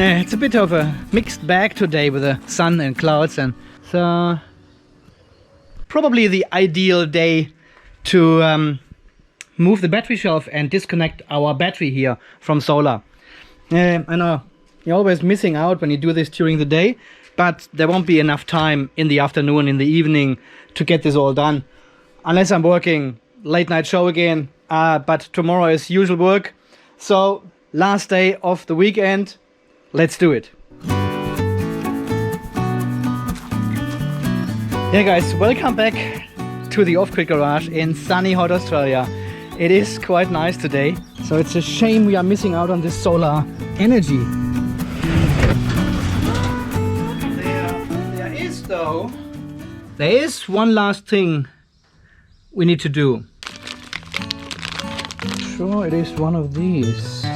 It's a bit of a mixed bag today with the sun and clouds, and so probably the ideal day to move the battery shelf and disconnect our battery here from solar. I know you're always missing out when you do this during the day, but there won't be enough time in the afternoon, in the evening, to get this all done, unless I'm working late night show again. But tomorrow is usual work, so last day of the weekend, let's do it. Yeah guys, welcome back to the off-grid garage in sunny hot Australia. It is quite nice today, so it's a shame we are missing out on this solar energy. There is one last thing we need to do. Sure, it is one of these.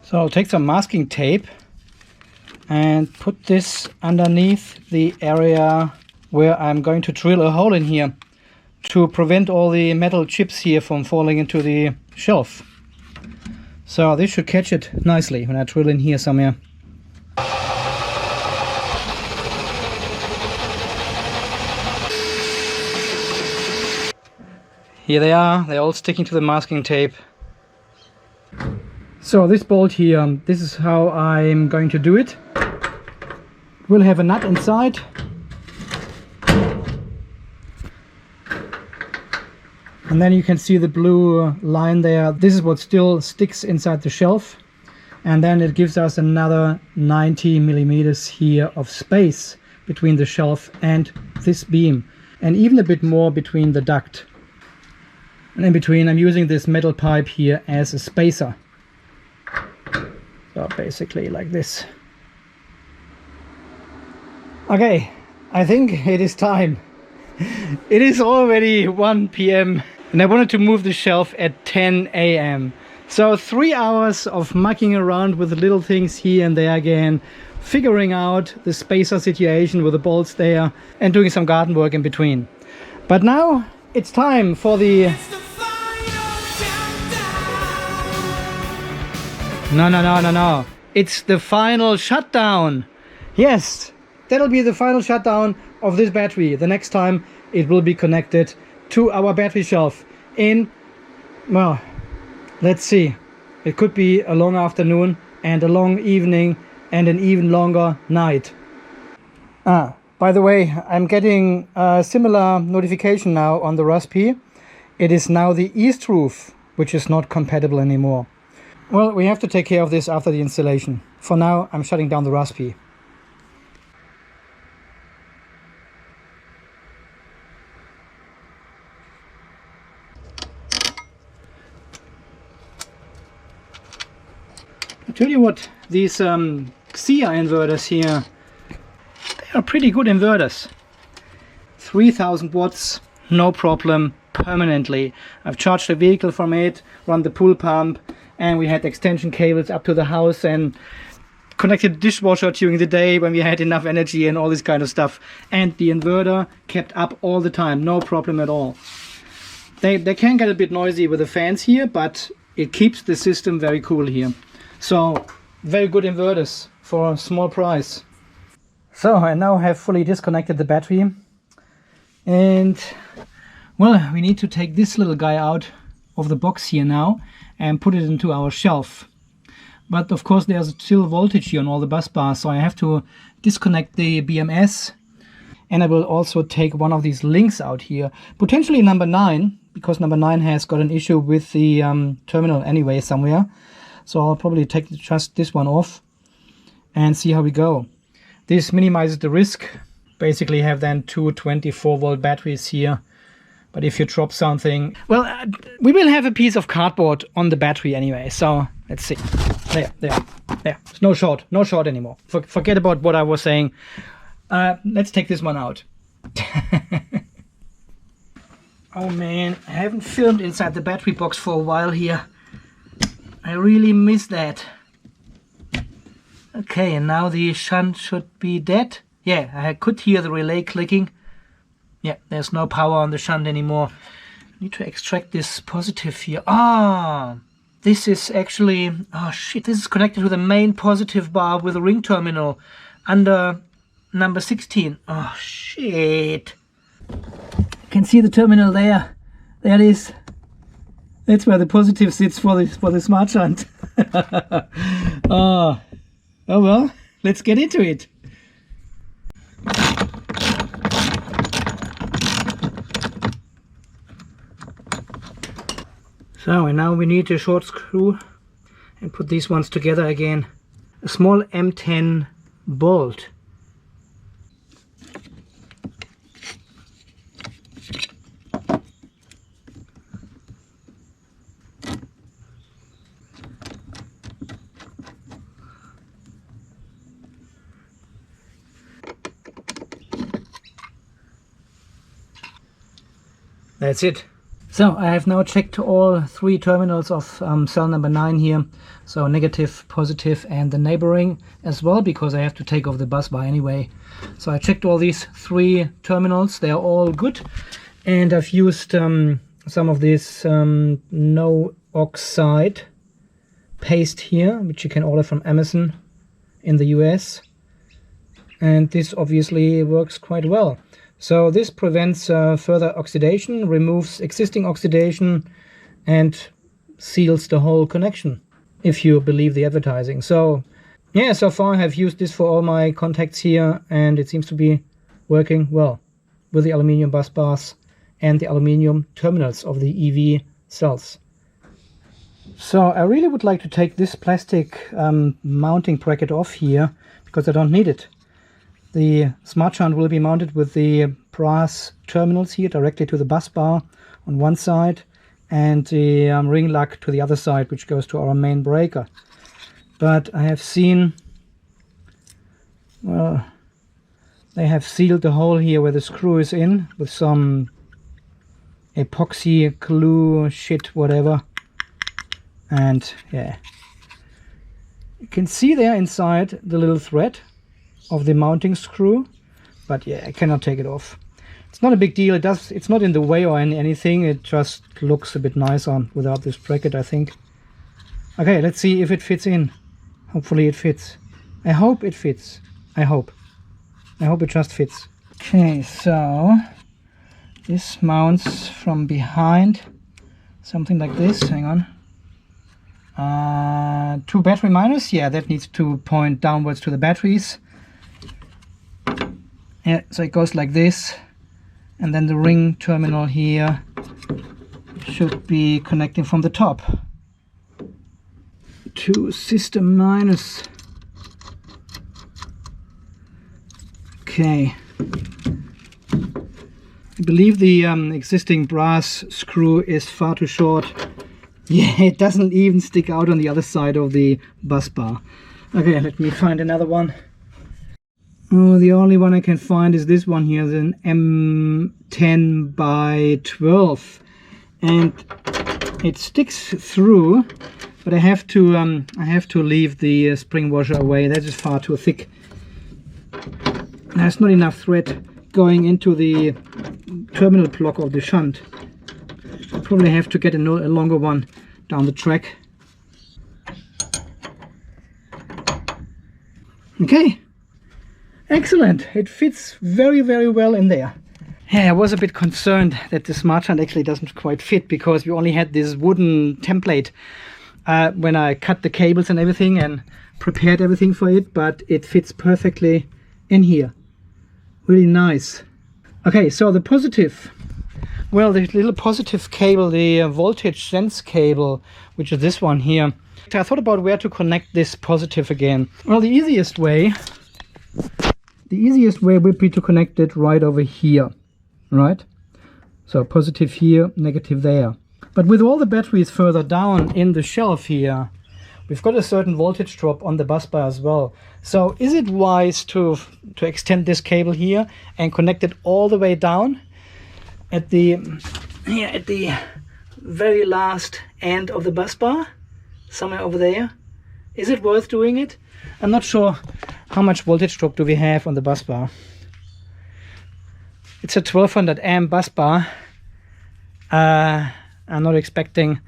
So I'll take some masking tape and put this underneath the area where I'm going to drill a hole in here to prevent all the metal chips here from falling into the shelf. So this should catch it nicely when I drill in here somewhere. Here they are, they're all sticking to the masking tape. So this bolt here, this is how I'm going to do it. We'll have a nut inside. And then you can see the blue line there. This is what still sticks inside the shelf. And then it gives us another 90 millimeters here of space between the shelf and this beam. And even a bit more between the duct. And in between I'm using this metal pipe here as a spacer. So basically like this. Okay, I think it is time. It is already 1 p.m. and I wanted to move the shelf at 10 a.m. So 3 hours of mucking around with the little things here and there again, figuring out the spacer situation with the bolts there and doing some garden work in between. But now it's time for the... No. It's the final shutdown. Yes, that'll be the final shutdown of this battery. The next time it will be connected to our battery shelf in, well, let's see. It could be a long afternoon and a long evening and an even longer night. By the way, I'm getting a similar notification now on the Raspberry. It is now the east roof, which is not compatible anymore. Well, we have to take care of this after the installation. For now, I'm shutting down the Raspberry. I tell you what, these Xijia inverters here, they are pretty good inverters. 3000 watts, no problem, permanently. I've charged the vehicle from it, run the pool pump, and we had extension cables up to the house and connected the dishwasher during the day when we had enough energy and all this kind of stuff. And the inverter kept up all the time, no problem at all. They can get a bit noisy with the fans here, but it keeps the system very cool here. So very good inverters for a small price. So I now have fully disconnected the battery. And well, we need to take this little guy out of the box here now and put it into our shelf. But of course there's still voltage here on all the bus bars, so I have to disconnect the BMS, and I will also take one of these links out here, potentially number 9, because number 9 has got an issue with the terminal anyway somewhere. So I'll probably take just this one off and see how we go. This minimizes the risk. Basically have then two 24-volt batteries here. But if you drop something, well, we will have a piece of cardboard on the battery anyway. So let's see. There. It's no short anymore. Forget about what I was saying. Let's take this one out. Oh man, I haven't filmed inside the battery box for a while here. I really miss that. Okay, and now the shunt should be dead. Yeah, I could hear the relay clicking. Yeah, there's no power on the shunt anymore. I need to extract this positive here. Ah, this is actually, oh shit, this is connected to the main positive bar with a ring terminal under number 16. Oh shit. You can see the terminal there. There it is. That's where the positive sits for the smart shunt. Oh well, let's get into it. So, and now we need a short screw and put these ones together again. A small M10 bolt. That's it. So I have now checked all three terminals of cell number 9 here. So negative, positive, and the neighboring as well, because I have to take off the bus bar anyway. So I checked all these three terminals. They are all good. And I've used some of this no oxide paste here, which you can order from Amazon in the US. And this obviously works quite well. So this prevents further oxidation, removes existing oxidation, and seals the whole connection, if you believe the advertising. So yeah, so far I have used this for all my contacts here, and it seems to be working well with the aluminium bus bars and the aluminium terminals of the EV cells. So I really would like to take this plastic mounting bracket off here, because I don't need it. The smart shunt will be mounted with the brass terminals here directly to the bus bar on one side, and the ring lug to the other side, which goes to our main breaker. But I have seen, well, they have sealed the hole here where the screw is in with some epoxy glue shit, whatever. And yeah, you can see there inside the little thread of the mounting screw, but yeah, I cannot take it off. It's not a big deal. It's not in the way or anything. It just looks a bit nicer without this bracket, I think. Okay, let's see if it fits in. Hopefully it fits. I hope it fits. I hope it just fits. Okay, so this mounts from behind, something like this. Hang on. 2 battery minus. Yeah, that needs to point downwards to the batteries. Yeah, so it goes like this, and then the ring terminal here should be connecting from the top to system minus. Okay, I believe the existing brass screw is far too short. Yeah, it doesn't even stick out on the other side of the bus bar. Okay, let me find another one. Oh, the only one I can find is this one here, an M10 by 12, and it sticks through, but I have to leave the spring washer away. That is far too thick. There's not enough thread going into the terminal block of the shunt. I'll probably have to get a longer one down the track. Okay. Excellent, it fits very, very well in there. Yeah, I was a bit concerned that the smart shunt actually doesn't quite fit, because we only had this wooden template when I cut the cables and everything and prepared everything for it, but it fits perfectly in here. Really nice. Okay, so the positive Well, the little positive cable, the voltage sense cable, which is this one here. I thought about where to connect this positive again. Well, the easiest way would be to connect it right over here, right? So positive here, negative there. But with all the batteries further down in the shelf here, we've got a certain voltage drop on the bus bar as well. So is it wise to extend this cable here and connect it all the way down at the very last end of the bus bar, somewhere over there? Is it worth doing it? I'm not sure how much voltage drop do we have on the bus bar. It's a 1200 amp bus bar. I'm not expecting,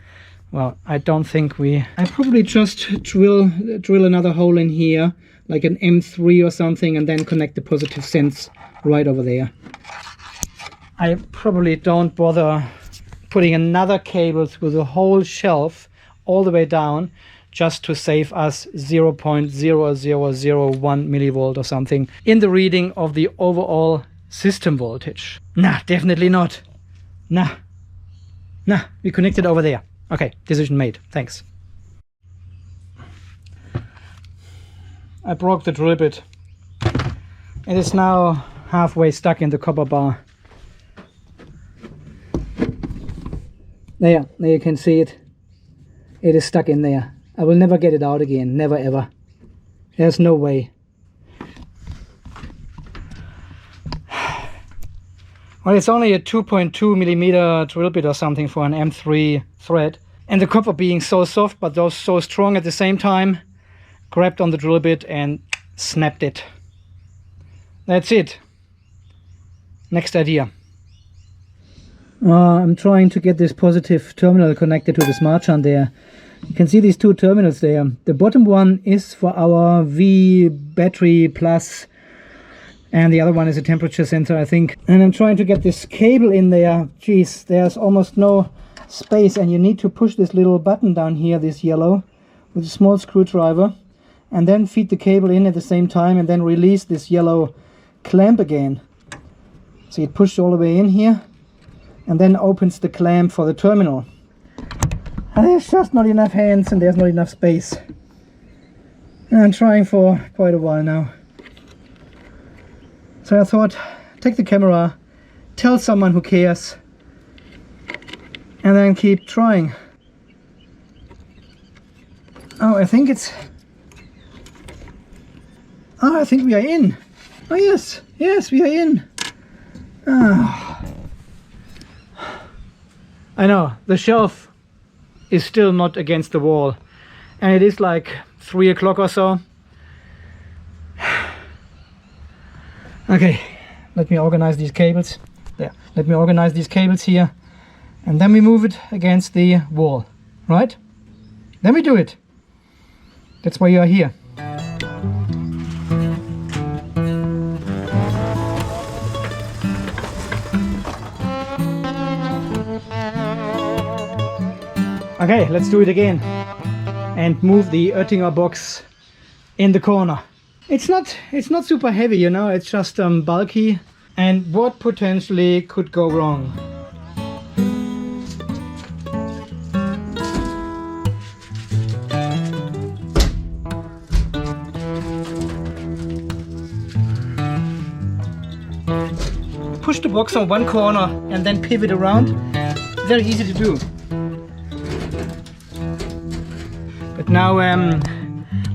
well, I don't think I probably just drill another hole in here, like an M3 or something, and then connect the positive sense right over there. I probably don't bother putting another cable through the whole shelf all the way down just to save us 0.0001 millivolt or something in the reading of the overall system voltage. Nah, definitely not. Nah, we connected over there. Okay, decision made. Thanks. I broke the drill bit. It is now halfway stuck in the copper bar. There you can see it. It is stuck in there. I will never get it out again. Never ever. There's no way. Well, it's only a 2.2 millimeter drill bit or something for an M3 thread. And the copper being so soft but so strong at the same time, grabbed on the drill bit and snapped it. That's it. Next idea. I'm trying to get this positive terminal connected to the smart shunt there. You can see these two terminals there. The bottom one is for our V battery plus, and the other one is a temperature sensor, I think. And I'm trying to get this cable in there. Jeez, there's almost no space, and you need to push this little button down here, this yellow, with a small screwdriver, and then feed the cable in at the same time, and then release this yellow clamp again. So it pushed all the way in here, and then opens the clamp for the terminal. And there's just not enough hands and there's not enough space. And I'm trying for quite a while now. So I thought, take the camera, tell someone who cares, and then keep trying. Oh, I think we are in. Oh yes, we are in. Ah. I know, the shelf is still not against the wall, and it is like 3 o'clock or so. Okay, let me organize these cables. There, let me organize these cables here, and then we move it against the wall, right? Then we do it. That's why you are here. Okay, let's do it again and move the Oettinger box in the corner. It's not super heavy, you know, it's just bulky. And what potentially could go wrong? Push the box on one corner and then pivot around. Very easy to do. But now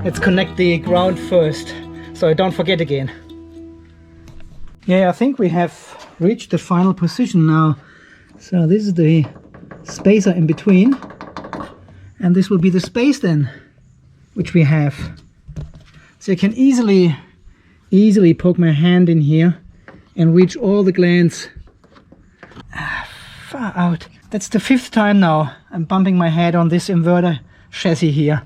let's connect the ground first, so I don't forget again. Yeah, I think we have reached the final position now. So this is the spacer in between, and this will be the space then, which we have. So I can easily poke my hand in here and reach all the glands far out. That's the 5th time now I'm bumping my head on this inverter chassis here.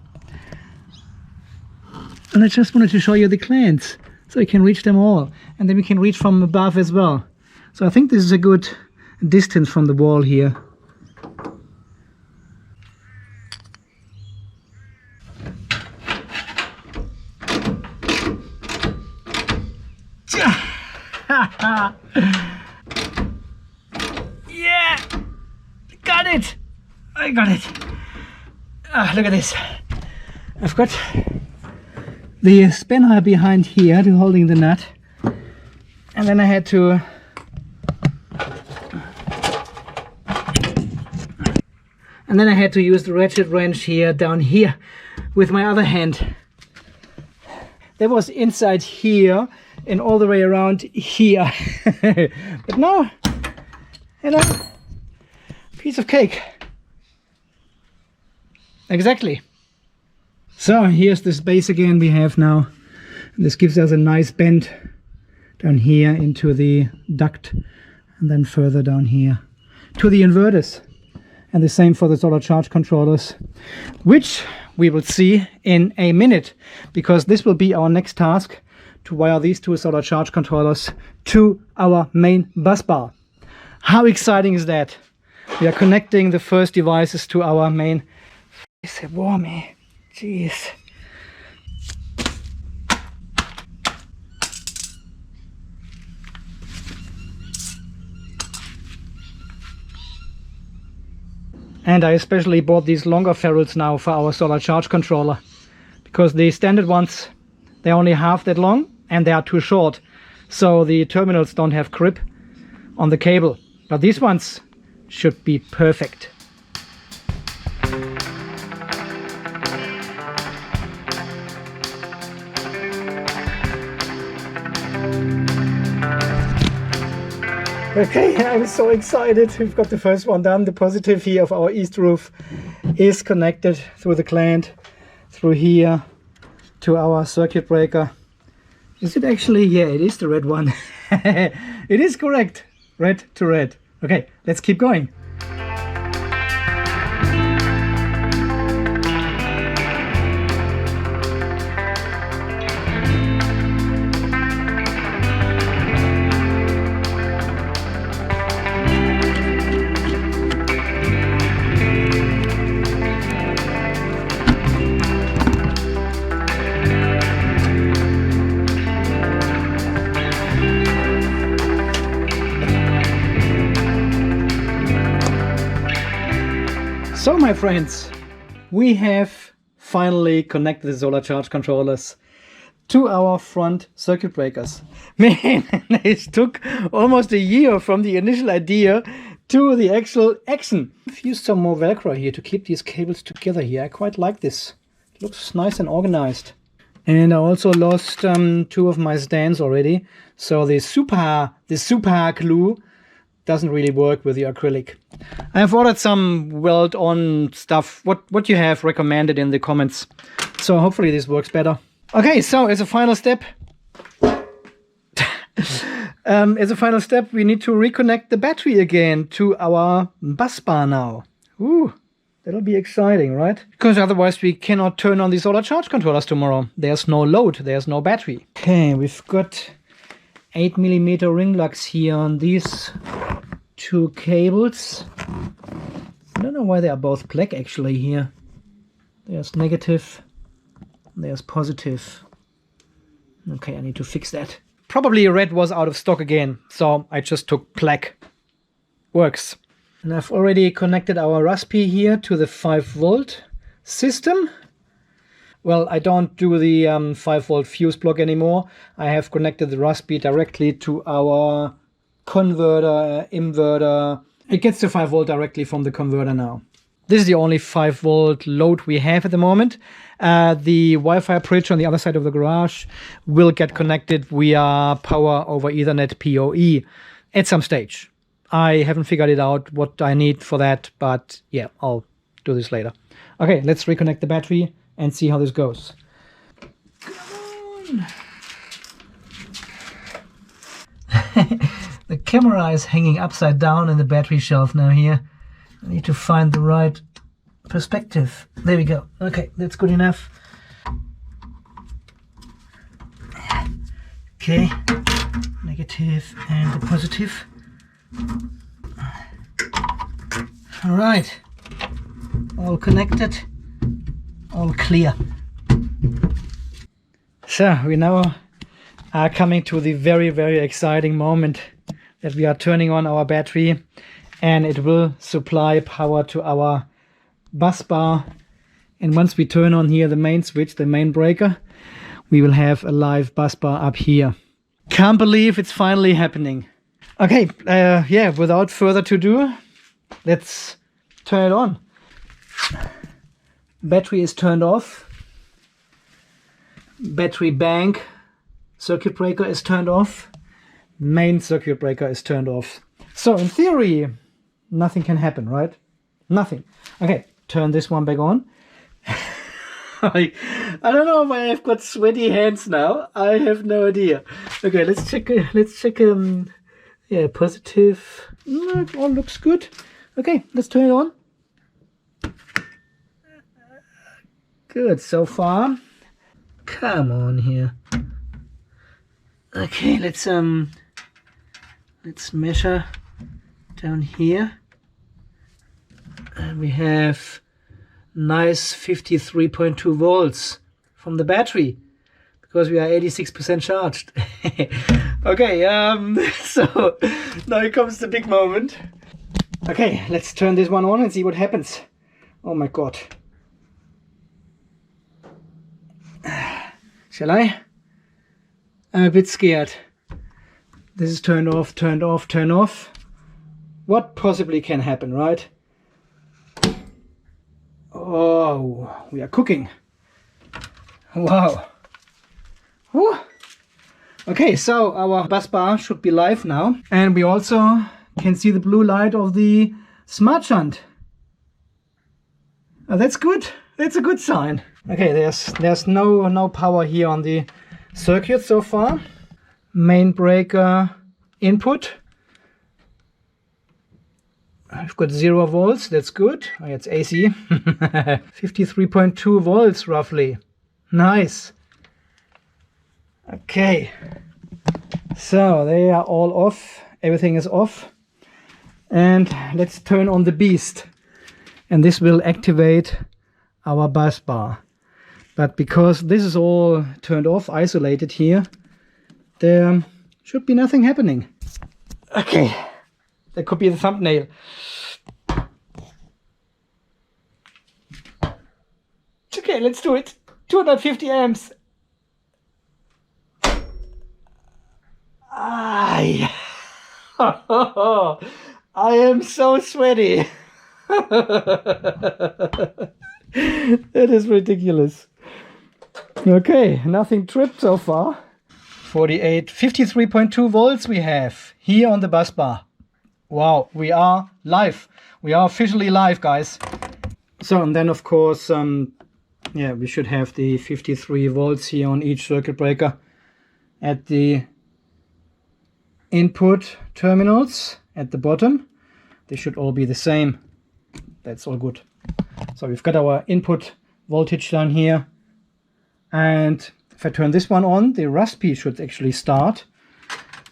And I just wanted to show you the glands, so you can reach them all, and then we can reach from above as well. So I think this is a good distance from the wall here. Yeah! it! I got it! Ah, look at this. I've got the spanner behind here to holding the nut. And then I had to use the ratchet wrench here down here with my other hand. That was inside here and all the way around here. But now, you know, piece of cake. Exactly. So here's this base again we have now. This gives us a nice bend down here into the duct and then further down here to the inverters. And the same for the solar charge controllers, which we will see in a minute, because this will be our next task, to wire these two solar charge controllers to our main bus bar. How exciting is that? We are connecting the first devices to our main... It's so warm, eh? Jeez. And I especially bought these longer ferrules now for our solar charge controller, because the standard ones, they're only half that long and they are too short, so the terminals don't have grip on the cable. But these ones should be perfect. Okay, I'm so excited. We've got the first one done. The positive here of our east roof is connected through the gland, through here to our circuit breaker. Is it actually? Yeah, it is the red one. It is correct. Red to red. Okay, let's keep going. So my friends, we have finally connected the solar charge controllers to our front circuit breakers. Man, it took almost a year from the initial idea to the actual action. I've used some more Velcro here to keep these cables together here. I quite like this. It looks nice and organized. And I also lost two of my stands already. So the super glue doesn't really work with the acrylic. I have ordered some weld-on stuff, what you have recommended in the comments. So hopefully this works better. Okay, so as a final step, we need to reconnect the battery again to our bus bar now. Ooh, that'll be exciting, right? Because otherwise we cannot turn on the solar charge controllers tomorrow. There's no load, there's no battery. Okay, we've got 8mm ring lugs here on these two cables. I don't know why they are both black actually here. There's negative, there's positive. Okay, I need to fix that. Probably red was out of stock again, so I just took black. Works. And I've already connected our Raspi here to the 5-volt system. Well, I don't do the 5-volt fuse block anymore. I have connected the Raspi directly to our converter, inverter. It gets the 5-volt directly from the converter now. This is the only 5-volt load we have at the moment. The Wi-Fi bridge on the other side of the garage will get connected via power over Ethernet PoE at some stage. I haven't figured it out what I need for that, but yeah, I'll do this later. Okay, let's reconnect the battery and see how this goes. Come on. The camera is hanging upside down in the battery shelf now here. I need to find the right perspective. There we go. Okay, that's good enough. Okay, negative and the positive. All right, all connected, all clear. So we now are coming to the very, very exciting moment that we are turning on our battery and it will supply power to our bus bar. And once we turn on here the main switch, the main breaker, we will have a live bus bar up here. Can't believe it's finally happening. Okay, yeah, without further to do, let's turn it on. Battery is turned off. Battery bank circuit breaker is turned off. Main circuit breaker is turned off. So in theory, nothing can happen, right? Nothing. Okay, turn this one back on. I don't know why I've got sweaty hands now. I have no idea. Okay, let's check. Yeah, positive. It all looks good. Okay, let's turn it on. Good so far. Come on here. Okay, let's measure down here. And we have nice 53.2 volts from the battery because we are 86% charged. Okay, so now here comes the big moment. Okay, let's turn this one on and see what happens. Oh my god. Shall I? I'm a bit scared. This is turned off, turned off, turned off. What possibly can happen, right? Oh, we are cooking. Wow. Whew. Okay, so our bus bar should be live now. And we also can see the blue light of the smart shunt. Oh, that's good. That's a good sign. Okay, there's no power here on the circuit so far. Main breaker input. I've got 0 volts, that's good. Oh, it's AC. 53.2 volts roughly. Nice. Okay. So they are all off. Everything is off. And let's turn on the beast. And this will activate our bus bar. But because this is all turned off, isolated here, there should be nothing happening. Okay. That could be the thumbnail. Okay, let's do it. 250 amps. I am so sweaty. That is ridiculous. Okay, nothing tripped so far. 53.2 volts we have here on the bus bar. Wow, we are live. We are officially live, guys. So, and then of course, yeah, we should have the 53 volts here on each circuit breaker at the input terminals at the bottom. They should all be the same. That's all good. So we've got our input voltage down here. And if I turn this one on, the Raspi should actually start.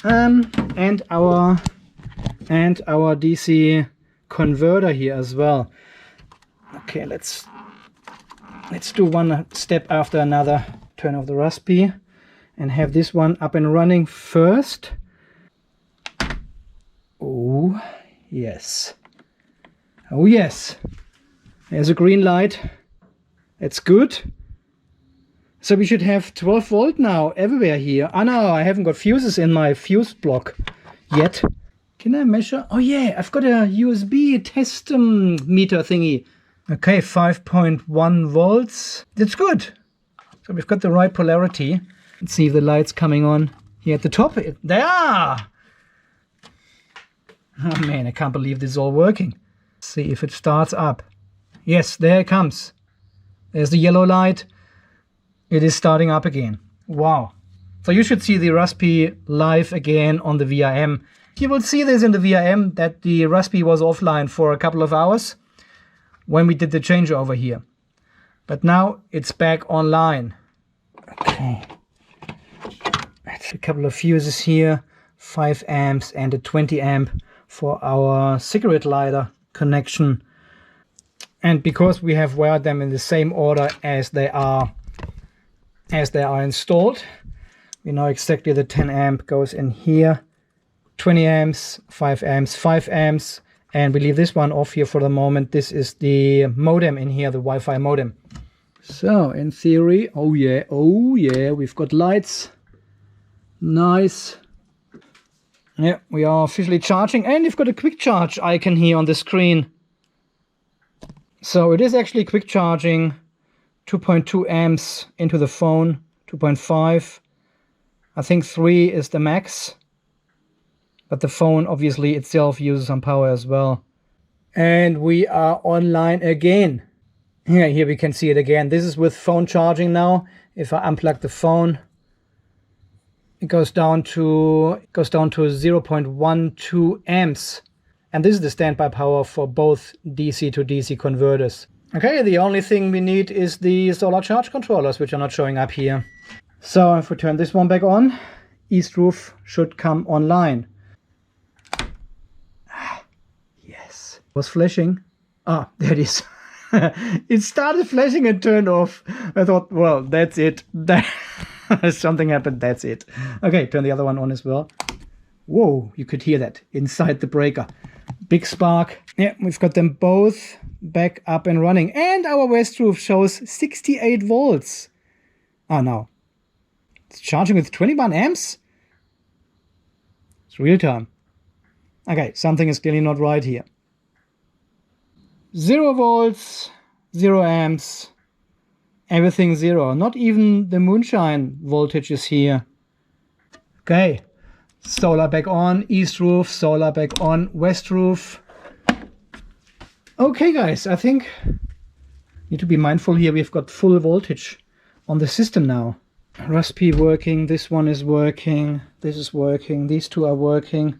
And our DC converter here as well. Okay, let's do one step after another. Turn off the Raspi and have this one up and running first. Oh yes. Oh yes. There's a green light. That's good. So we should have 12 volt now everywhere here. Oh no, I haven't got fuses in my fuse block yet. Can I measure? Oh yeah, I've got a USB test meter thingy. Okay, 5.1 volts. That's good. So we've got the right polarity. Let's see if the light's coming on here at the top. They are! Oh man, I can't believe this is all working. Let's see if it starts up. Yes, there it comes. There's the yellow light. It is starting up again. Wow. So you should see the Raspi live again on the VRM. You will see this in the VRM that the Raspi was offline for a couple of hours when we did the changeover here. But now it's back online. Okay. That's a couple of fuses here. 5 amps and a 20 amp for our cigarette lighter connection. And because we have wired them in the same order as they are installed, we know exactly the 10 amp goes in here, 20 amps, 5 amps, 5 amps, And we leave this one off here for the moment. This is the modem in here, the Wi-Fi modem. So in theory, oh yeah, we've got lights. Nice. Yeah, we are officially charging, and you've got a quick charge icon here on the screen. So it is actually quick charging, 2.2 amps into the phone, 2.5. I think 3 is the max. But the phone obviously itself uses some power as well. And we are online again. Yeah, here we can see it again. This is with phone charging now. If I unplug the phone, it goes down to 0.12 amps. And this is the standby power for both DC to DC converters. Okay, the only thing we need is the solar charge controllers, which are not showing up here. So if we turn this one back on, East Roof should come online. Yes. Was flashing. Ah, there it is. It started flashing and turned off. I thought, well, that's it. Something happened, that's it. Okay, turn the other one on as well. Whoa, you could hear that inside the breaker. Big spark. Yeah, we've got them both back up and running. And our west roof shows 68 volts. Ah, no. It's charging with 21 amps? It's real time. Okay, something is clearly not right here. 0 volts, 0 amps, everything 0. Not even the moonshine voltage is here. Okay, solar back on, east roof, solar back on, west roof. Okay guys, I think need to be mindful here. We've got full voltage on the system now. Raspi working, this one is working, this is working, these two are working.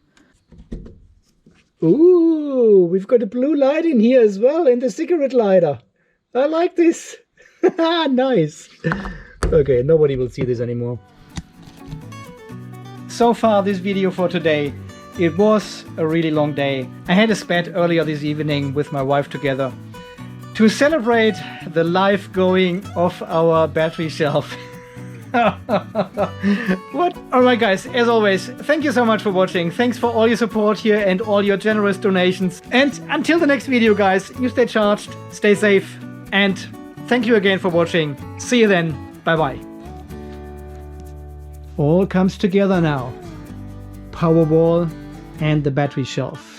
Ooh, we've got a blue light in here as well, in the cigarette lighter. I like this. Nice. Okay, nobody will see this anymore. So far this video for today. It was a really long day. I had a spat earlier this evening with my wife together to celebrate the life going of our battery shelf. What? Alright guys, as always, thank you so much for watching. Thanks for all your support here and all your generous donations. And until the next video guys, you stay charged, stay safe, and thank you again for watching. See you then. Bye bye. All comes together now. Powerwall and the battery shelf.